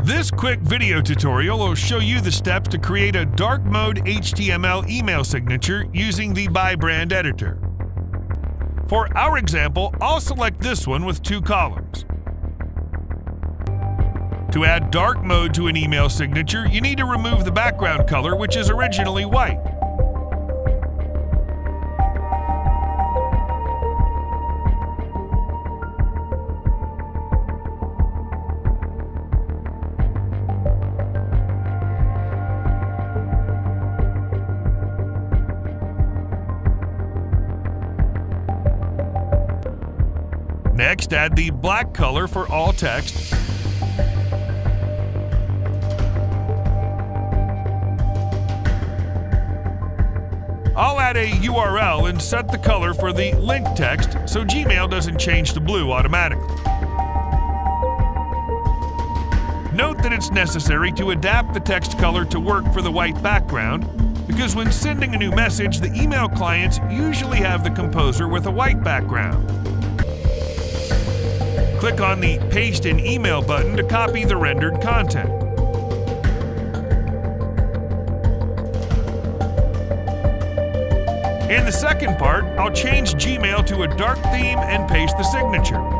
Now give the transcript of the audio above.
This quick video tutorial will show you the steps to create a dark mode HTML email signature using the Bybrand editor. For our example, I'll select this one with 2 columns. To add dark mode to an email signature, you need to remove the background color, which is originally white. Next, add the black color for all text. I'll add a URL and set the color for the link text so Gmail doesn't change to blue automatically. Note that it's necessary to adapt the text color to work for the white background, because when sending a new message, the email clients usually have the composer with a white background. Click on the Paste in Email button to copy the rendered content. In the second part, I'll change Gmail to a dark theme and paste the signature.